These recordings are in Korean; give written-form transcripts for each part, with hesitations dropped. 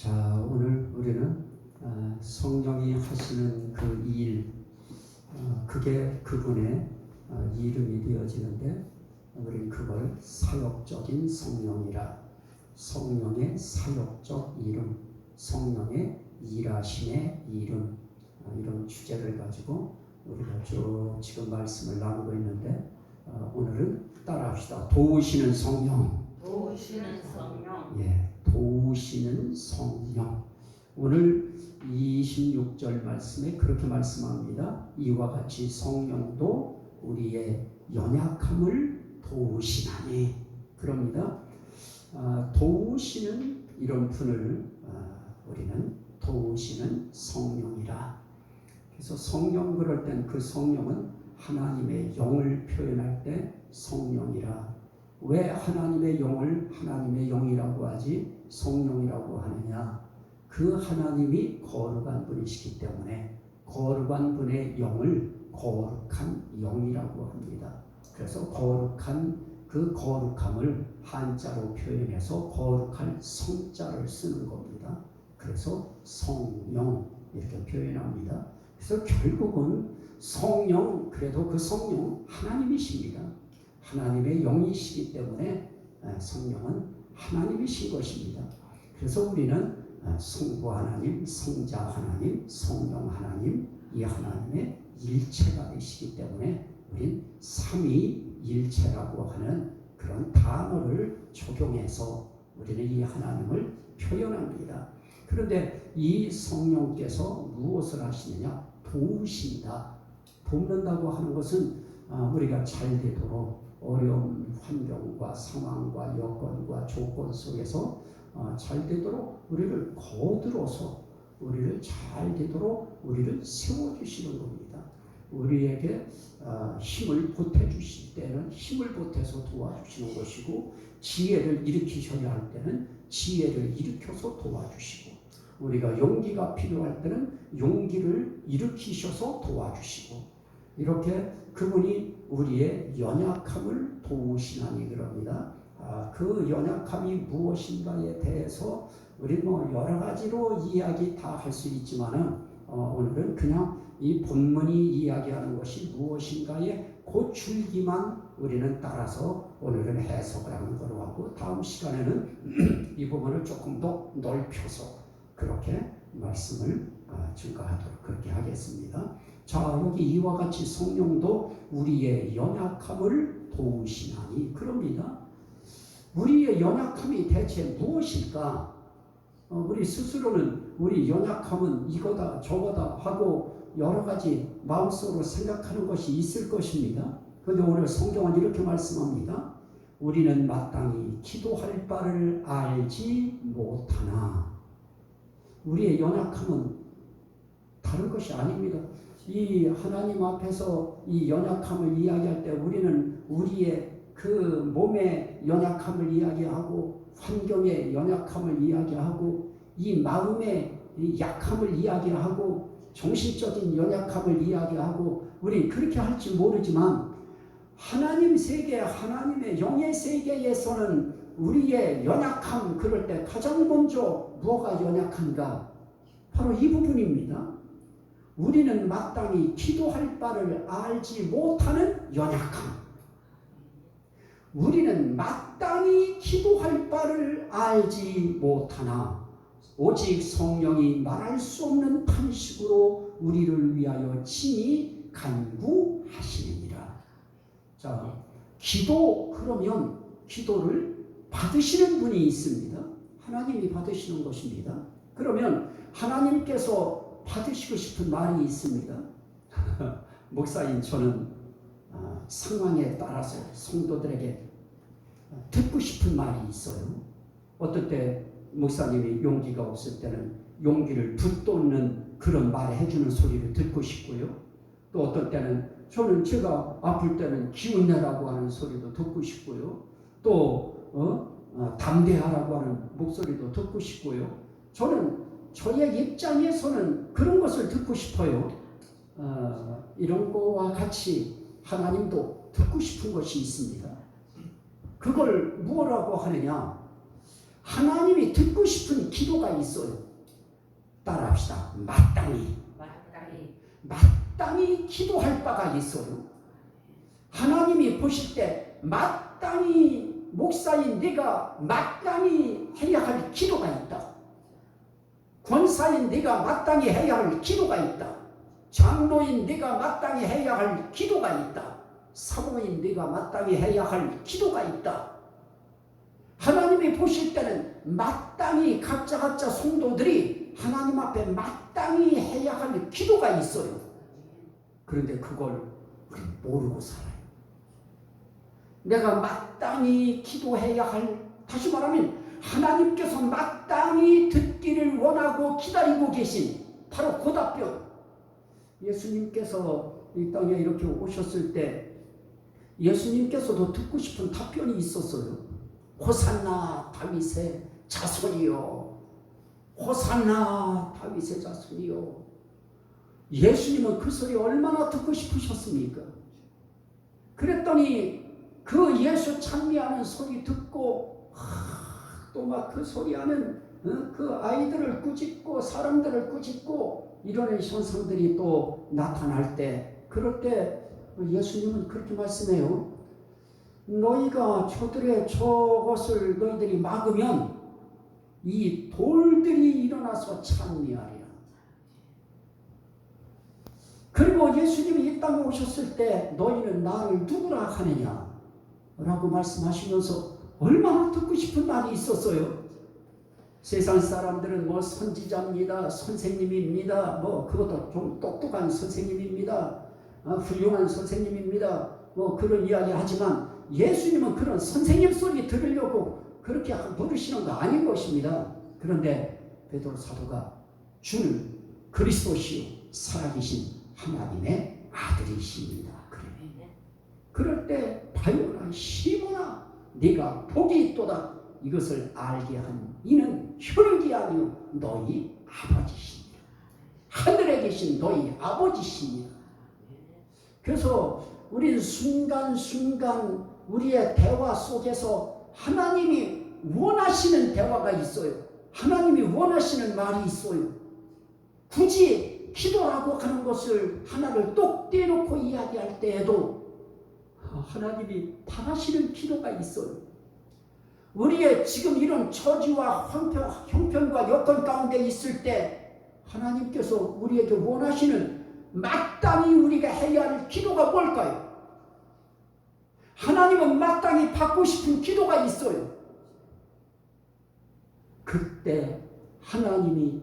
자, 오늘 우리는 성령이 하시는 그 일, 그게 그분의 이름이 되어지는데 우리는 그걸 사역적인 성령이라, 성령의 사역적 이름, 성령의 일하심의 이름, 이런 주제를 가지고 우리가 쭉 지금 말씀을 나누고 있는데 오늘은 따라합시다. 도우시는 성령. 도우시는 성령. 예, 도우시는 성령. 오늘 26절 말씀에 그렇게 말씀합니다. 이와 같이 성령도 우리의 연약함을 도우시나니. 그럽니다. 도우시는 이런 분을 우리는 도우시는 성령이라. 그래서 성령 그럴 땐 그 성령은 하나님의 영을 표현할 때 성령이라. 왜 하나님의 영을 하나님의 영이라고 하지 성령이라고 하느냐? 그 하나님이 거룩한 분이시기 때문에 거룩한 분의 영을 거룩한 영이라고 합니다. 그래서 거룩한 그 거룩함을 한자로 표현해서 거룩한 성자를 쓰는 겁니다. 그래서 성령 이렇게 표현합니다. 그래서 결국은 성령, 그래도 그 성령 하나님이십니다. 하나님의 영이시기 때문에 성령은 하나님이신 것입니다. 그래서 우리는 성부 하나님, 성자 하나님, 성령 하나님, 이 하나님의 일체가 되시기 때문에 우린 삼위일체라고 하는 그런 단어를 적용해서 우리는 이 하나님을 표현합니다. 그런데 이 성령께서 무엇을 하시느냐? 도우신다. 돕는다고 하는 것은 우리가 잘 되도록 어려운 환경과 상황과 여건과 조건 속에서 잘 되도록 우리를 거들어서 우리를 잘 되도록 우리를 세워주시는 겁니다. 우리에게 힘을 보태주실 때는 힘을 보태서 도와주시는 것이고, 지혜를 일으키셔야 할 때는 지혜를 일으켜서 도와주시고, 우리가 용기가 필요할 때는 용기를 일으키셔서 도와주시고, 이렇게 그분이 우리의 연약함을 도우시나니 그럽니다. 그 연약함이 무엇인가에 대해서 우리 여러 가지로 이야기 다 할 수 있지만은 오늘은 그냥 이 본문이 이야기하는 것이 무엇인가에 그 줄기만 우리는 따라서 오늘은 해석을 하는 거로 하고, 다음 시간에는 이 부분을 조금 더 넓혀서 그렇게 말씀을 증가하도록 그렇게 하겠습니다. 자, 여기 이와 같이 성령도 우리의 연약함을 도우시나니 그럽니다. 우리의 연약함이 대체 무엇일까? 우리 스스로는 우리 연약함은 이거다 저거다 하고 여러 가지 마음속으로 생각하는 것이 있을 것입니다. 그런데 오늘 성경은 이렇게 말씀합니다. 우리는 마땅히 기도할 바를 알지 못하나. 우리의 연약함은 다른 것이 아닙니다. 이 하나님 앞에서 이 연약함을 이야기할 때 우리는 우리의 그 몸의 연약함을 이야기하고, 환경의 연약함을 이야기하고, 이 마음의 약함을 이야기하고, 정신적인 연약함을 이야기하고, 우리 그렇게 할지 모르지만 하나님 세계, 하나님의 영의 세계에서는 우리의 연약함, 그럴 때 가장 먼저 뭐가 연약한가? 바로 이 부분입니다. 우리는 마땅히 기도할 바를 알지 못하는 연약함. 우리는 마땅히 기도할 바를 알지 못하나 오직 성령이 말할 수 없는 탄식으로 우리를 위하여 친히 간구하시느니라. 자, 기도, 그러면 기도를 받으시는 분이 있습니다. 하나님이 받으시는 것입니다. 그러면 하나님께서 받으시고 싶은 말이 있습니다. 목사인 저는 상황에 따라서 성도들에게 듣고 싶은 말이 있어요. 어떨 때 목사님이 용기가 없을 때는 용기를 붙돋는 그런 말을 해주는 소리를 듣고 싶고요. 또 어떨 때는 저는 제가 아플 때는 기운내라고 하는 소리도 듣고 싶고요. 또 담대하라고 하는 목소리도 듣고 싶고요. 저는 저의 입장에서는 그런 것을 듣고 싶어요. 이런 거와 같이 하나님도 듣고 싶은 것이 있습니다. 그걸 뭐라고 하느냐? 하나님이 듣고 싶은 기도가 있어요. 따라합시다. 마땅히 기도할 바가 있어요. 하나님이 보실 때 마땅히 목사인 네가 마땅히 해야 할 기도가 있다. 권사인 네가 마땅히 해야 할 기도가 있다. 장로인 네가 마땅히 해야 할 기도가 있다. 사모인 네가 마땅히 해야 할 기도가 있다. 하나님이 보실 때는 마땅히 각자 성도들이 하나님 앞에 마땅히 해야 할 기도가 있어요. 그런데 그걸 우리 모르고 살아요. 내가 마땅히 기도해야 할, 다시 말하면 하나님께서 마땅히 듣기를 원하고 기다리고 계신 바로 그 답변. 예수님께서 이 땅에 이렇게 오셨을 때 예수님께서도 듣고 싶은 답변이 있었어요. 호산나 다윗의 자손이요, 호산나 다윗의 자손이요. 예수님은 그 소리 얼마나 듣고 싶으셨습니까? 그랬더니 그 예수 찬미하는 소리 듣고 또 막 그 소리하는 그 아이들을 꾸짖고 사람들을 꾸짖고 이런 현상들이 또 나타날 때, 그럴 때 예수님은 그렇게 말씀해요. 너희가 저것을 너희들이 막으면 이 돌들이 일어나서 찬미하리라. 그리고 예수님이 이 땅에 오셨을 때 너희는 나를 누구라 하느냐 라고 말씀하시면서 얼마나 듣고 싶은 말이 있었어요. 세상 사람들은 뭐 선지자입니다, 선생님입니다, 뭐 그것도 좀 똑똑한 선생님입니다, 훌륭한 선생님입니다, 뭐 그런 이야기 하지만 예수님은 그런 선생님 소리 들으려고 그렇게 부르시는 거 아닌 것입니다. 그런데 베드로 사도가 주는 그리스도시요 살아계신 하나님의 아들이십니다. 그럴 때 바요나 시모나 네가 복이 있도다. 이것을 알게 한 이는 혈육이 아니요 너희 아버지시니라. 하늘에 계신 너희 아버지시니라. 그래서 우리는 순간순간 우리의 대화 속에서 하나님이 원하시는 대화가 있어요. 하나님이 원하시는 말이 있어요. 굳이 기도라고 하는 것을 하나를 똑 떼놓고 이야기할 때에도 하나님이 바라시는 기도가 있어요. 우리의 지금 이런 처지와 형편과 여건 가운데 있을 때 하나님께서 우리에게 원하시는 마땅히 우리가 해야 할 기도가 뭘까요? 하나님은 마땅히 받고 싶은 기도가 있어요. 그때 하나님이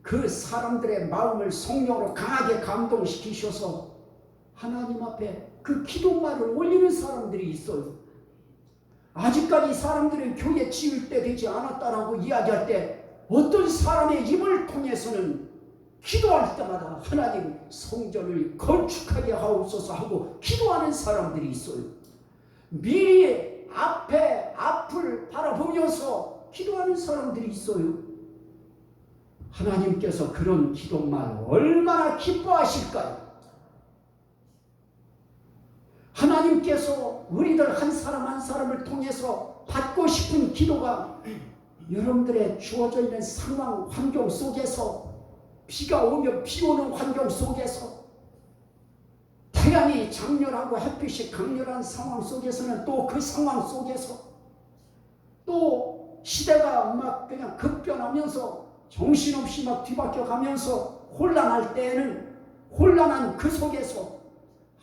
그 사람들의 마음을 성령으로 강하게 감동시키셔서 하나님 앞에 그 기도말을 올리는 사람들이 있어요. 아직까지 사람들은 교회 지을 때 되지 않았다라고 이야기할 때 어떤 사람의 입을 통해서는 기도할 때마다 하나님 성전을 건축하게 하옵소서 하고 기도하는 사람들이 있어요. 미리 앞을 바라보면서 기도하는 사람들이 있어요. 하나님께서 그런 기도말 얼마나 기뻐하실까요? 하나님께서 우리들 한 사람 한 사람을 통해서 받고 싶은 기도가 여러분들의 주어져 있는 상황, 환경 속에서 비가 오면 비 오는 환경 속에서 태양이 장렬하고 햇빛이 강렬한 상황 속에서는 또 그 상황 속에서 또 시대가 막 그냥 급변하면서 정신없이 막 뒤바뀌어 가면서 혼란할 때에는 혼란한 그 속에서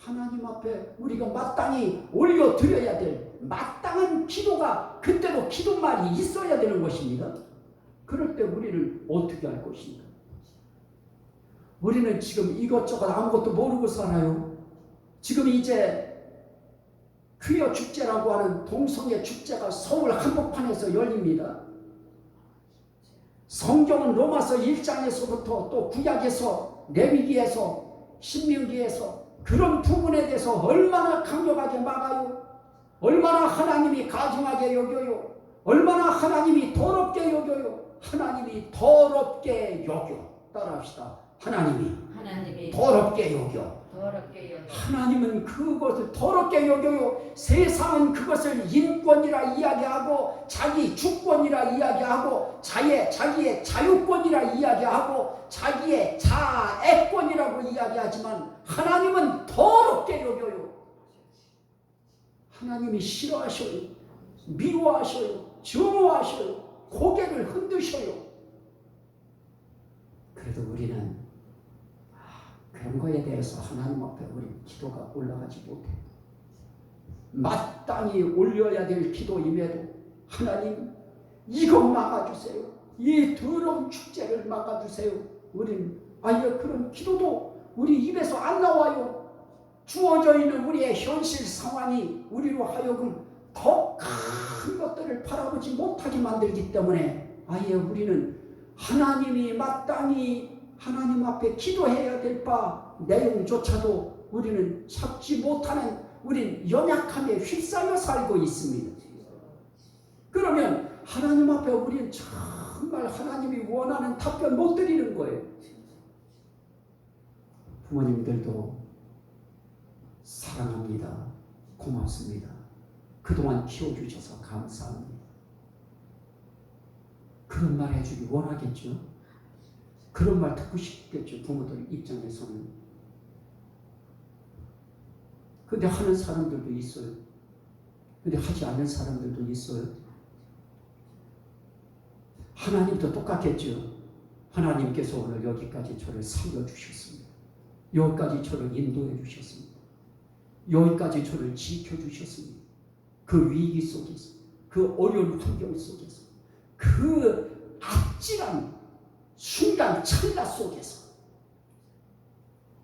하나님 앞에 우리가 마땅히 올려드려야 될 마땅한 기도가 그때도 기도말이 있어야 되는 것입니다. 그럴 때 우리는 어떻게 할 것인가? 우리는 지금 이것저것 아무것도 모르고 살아요. 지금 이제 퀴어 축제라고 하는 동성애 축제가 서울 한복판에서 열립니다. 성경은 로마서 1장에서부터 또 구약에서 레위기에서 신명기에서 그런 부분에 대해서 얼마나 강력하게 막아요. 얼마나 하나님이 가증하게 여겨요. 얼마나 하나님이 더럽게 여겨요. 하나님이 더럽게 여겨. 따라합시다. 하나님이 더럽게 여겨. 더럽게 여겨 하나님은 그것을 더럽게 여겨요. 세상은 그것을 인권이라 이야기하고 자기 주권이라 이야기하고 자기의 자유권이라 이야기하고 자기의 자애권이라고 이야기하지만 하나님은 더럽게 여겨요. 하나님이 싫어하셔요. 미워하셔요. 증오하셔요. 고개를 흔드셔요. 그래도 우리는 그런 거에 대해서 하나님 앞에 우리 기도가 올라가지 못해. 마땅히 올려야 될 기도임에도 하나님 이것 막아주세요. 이 더러운 축제를 막아주세요. 우리는 아예 그런 기도도 우리 입에서 안 나와요. 주어져 있는 우리의 현실 상황이 우리로 하여금 더 큰 것들을 바라보지 못하게 만들기 때문에 아예 우리는 하나님이 마땅히 하나님 앞에 기도해야 될 바 내용조차도 우리는 찾지 못하는 우린 연약함에 휩싸여 살고 있습니다. 그러면 하나님 앞에 우리는 정말 하나님이 원하는 답변 못 드리는 거예요. 부모님들도 사랑합니다. 고맙습니다. 그동안 키워주셔서 감사합니다. 그런 말 해주기 원하겠죠. 그런 말 듣고 싶겠죠. 부모들 입장에서는. 근데 하는 사람들도 있어요. 근데 하지 않는 사람들도 있어요. 하나님도 똑같겠죠. 하나님께서 오늘 여기까지 저를 살려주셨습니다. 여기까지 저를 인도해 주셨습니다. 여기까지 저를 지켜주셨습니다. 그 위기 속에서, 그 어려운 환경 속에서, 그 아찔한 순간 찰나 속에서,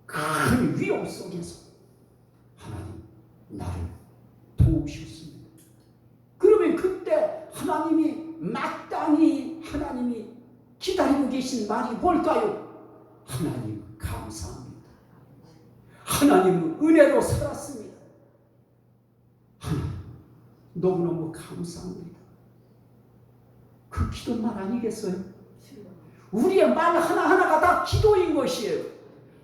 큰 위험 속에서 하나님 나를 도우셨습니다. 그러면 그때 하나님이 마땅히 하나님이 기다리고 계신 말이 뭘까요? 하나님 감사합니다. 하나님은 은혜로 살았습니다. 하나님 너무너무 감사합니다. 그 기도만 아니겠어요? 우리의 말 하나하나가 다 기도인 것이에요.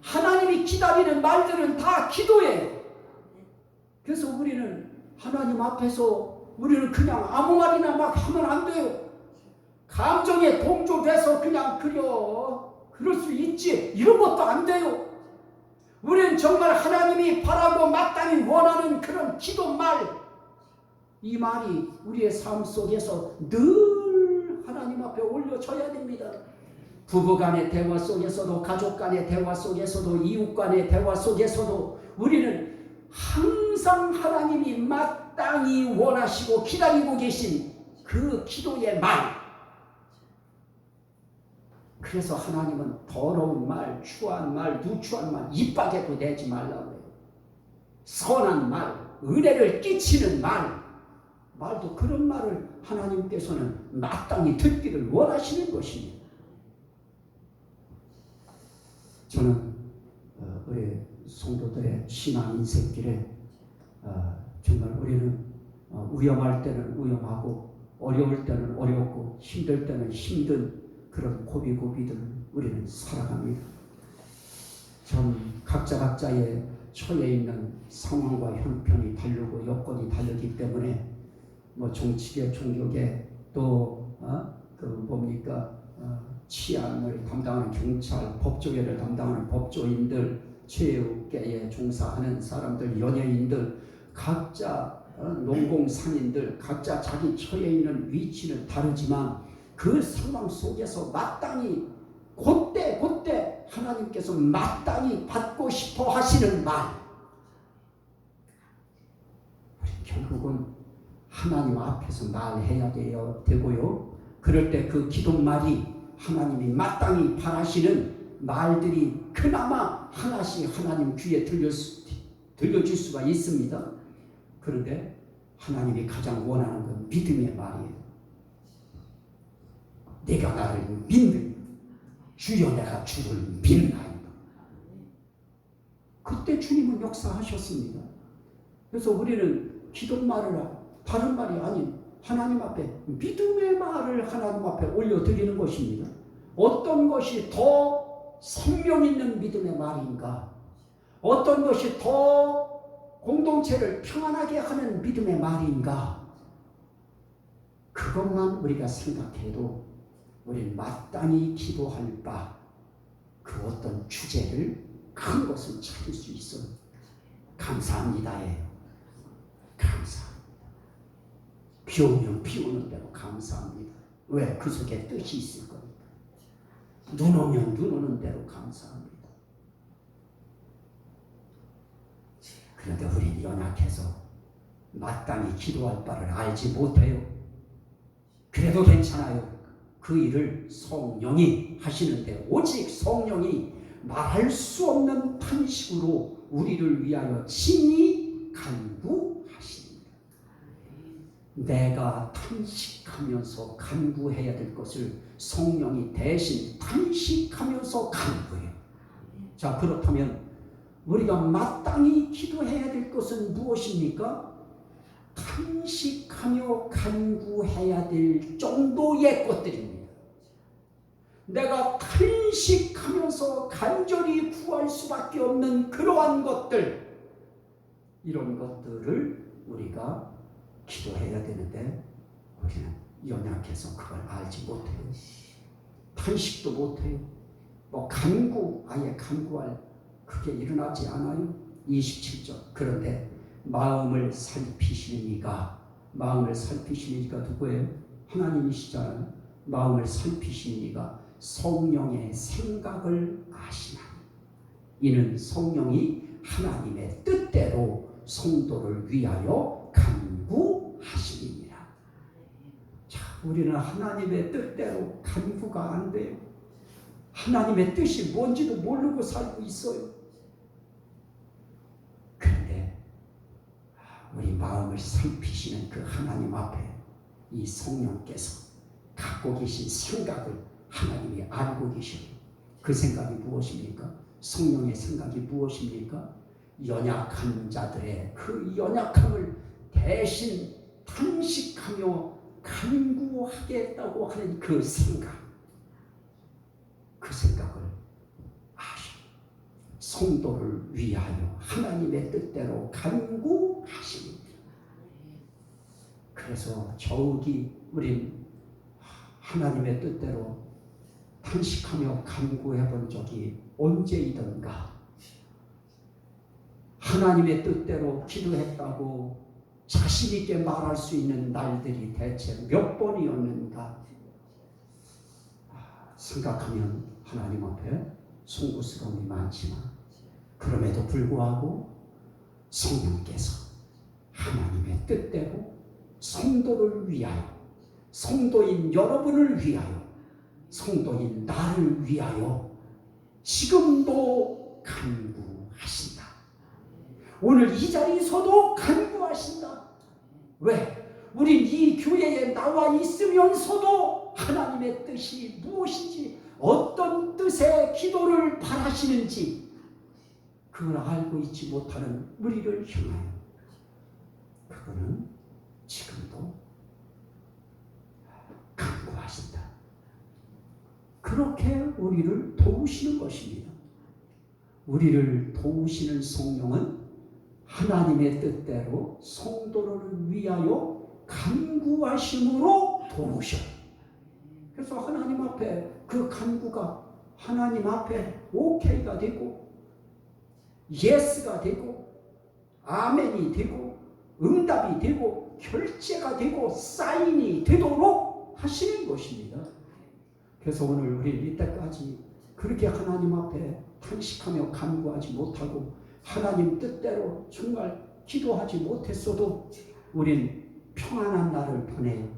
하나님이 기다리는 말들은 다 기도예요. 그래서 우리는 하나님 앞에서 우리는 그냥 아무 말이나 막 하면 안 돼요. 감정에 동조돼서 그냥 그럴 수 있지 이런 것도 안 돼요. 우리는 정말 하나님이 바라고 마땅히 원하는 그런 기도말, 이 말이 우리의 삶 속에서 늘 하나님 앞에 올려져야 됩니다. 부부간의 대화 속에서도, 가족 간의 대화 속에서도, 이웃 간의 대화 속에서도 우리는 항상 하나님이 마땅히 원하시고 기다리고 계신 그 기도의 말. 그래서 하나님은 더러운 말, 추한 말, 누추한 말 입 밖에도 내지 말라고 해요. 선한 말, 은혜를 끼치는 말도 그런 말을 하나님께서는 마땅히 듣기를 원하시는 것입니다. 저는 우리 성도들의 신앙 인생길에 정말 우리는 위험할 때는 위험하고 어려울 때는 어렵고 힘들 때는 힘든 그런 고비고비들 우리는 살아갑니다. 전 각자의 처해 있는 상황과 형편이 다르고 여건이 다르기 때문에 정치계, 종교계 또 치안을 담당하는 경찰, 법조계를 담당하는 법조인들, 체육계에 종사하는 사람들, 연예인들, 각자 농공상인들, 각자 자기 처해 있는 위치는 다르지만 그 상황 속에서 마땅히 그때 하나님께서 마땅히 받고 싶어 하시는 말, 결국은 하나님 앞에서 말해야 되고요. 그럴 때 그 기도말이 하나님이 마땅히 바라시는 말들이 그나마 하나씩 하나님 귀에 들려줄 수가 있습니다. 그런데 하나님이 가장 원하는 건 믿음의 말이에요. 내가 나를 믿는 주여 내가 주를 믿나이다. 그때 주님은 역사하셨습니다. 그래서 우리는 기도말을 다른 말이 아닌 하나님 앞에 믿음의 말을 하나님 앞에 올려드리는 것입니다. 어떤 것이 더 생명 있는 믿음의 말인가? 어떤 것이 더 공동체를 평안하게 하는 믿음의 말인가? 그것만 우리가 생각해도 우리는 마땅히 기도할 바 그 어떤 주제를 큰 것을 찾을 수 있어. 감사합니다예요. 감사합니다. 비 오면 비 오는 대로 감사합니다. 왜? 그 속에 뜻이 있을 거니까. 눈 오면 눈 오는 대로 감사합니다. 그런데 우리는 연약해서 마땅히 기도할 바를 알지 못해요. 그래도 괜찮아요. 그 일을 성령이 하시는데 오직 성령이 말할 수 없는 탄식으로 우리를 위하여 친히 간구하십니다. 내가 탄식하면서 간구해야 될 것을 성령이 대신 탄식하면서 간구해요. 자, 그렇다면 우리가 마땅히 기도해야 될 것은 무엇입니까? 탄식하며 간구해야 될 정도의 것들입니다. 내가 탄식하면서 간절히 구할 수밖에 없는 그러한 것들, 이런 것들을 우리가 기도해야 되는데 우리는 연약해서 그걸 알지 못해요. 탄식도 못해요. 아예 간구할 그게 일어나지 않아요. 27절. 그런데 마음을 살피시는 이가 누구예요? 하나님이시잖아요. 마음을 살피시는 이가 성령의 생각을 아시나니 이는 성령이 하나님의 뜻대로 성도를 위하여 간구하시니라. 자, 우리는 하나님의 뜻대로 간구가 안 돼요. 하나님의 뜻이 뭔지도 모르고 살고 있어요. 그런데 우리 마음을 살피시는 그 하나님 앞에 이 성령께서 갖고 계신 생각을 하나님이 알고 계셔요. 그 생각이 무엇입니까? 성령의 생각이 무엇입니까? 연약한 자들의 그 연약함을 대신 탄식하며 간구하겠다고 하는 그 생각을 아셔. 성도를 위하여 하나님의 뜻대로 간구하십니다. 그래서 저욱이 우린 하나님의 뜻대로 탄식하며 간구해 본 적이 언제이던가. 하나님의 뜻대로 기도했다고 자신 있게 말할 수 있는 날들이 대체 몇 번이었는가. 생각하면 하나님 앞에 송구스러움이 많지만 그럼에도 불구하고 성령께서 하나님의 뜻대로 성도를 위하여, 성도인 여러분을 위하여, 성도인 나를 위하여 지금도 간구하신다. 오늘 이 자리에서도 간구하신다. 왜? 우린 이 교회에 나와 있으면서도 하나님의 뜻이 무엇인지, 어떤 뜻의 기도를 바라시는지 그걸 알고 있지 못하는 우리를 향하여 그거는 지금도 간구하신다. 그렇게 우리를 도우시는 것입니다. 우리를 도우시는 성령은 하나님의 뜻대로 성도를 위하여 간구하심으로 도우셔요. 그래서 하나님 앞에 그 간구가 하나님 앞에 오케이가 되고 예스가 되고 아멘이 되고 응답이 되고 결제가 되고 사인이 되도록 하시는 것입니다. 그래서 오늘 우리 이때까지 그렇게 하나님 앞에 탄식하며 간구하지 못하고 하나님 뜻대로 정말 기도하지 못했어도 우린 평안한 날을 보내요.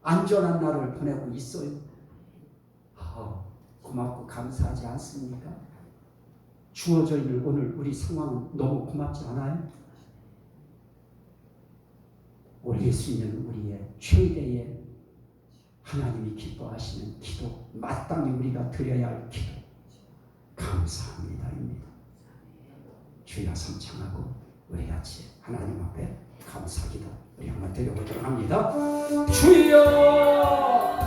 안전한 날을 보내고 있어요. 고맙고 감사하지 않습니까? 주어져 있는 오늘 우리 상황은 너무 고맙지 않아요? 올릴 수 있는 우리의 최대의 하나님이 기뻐하시는 기도, 마땅히 우리가 드려야 할 기도, 감사합니다입니다. 주여 성창하고 우리 같이 하나님 앞에 감사기도 우리 한번 드려보도록 합니다. 주여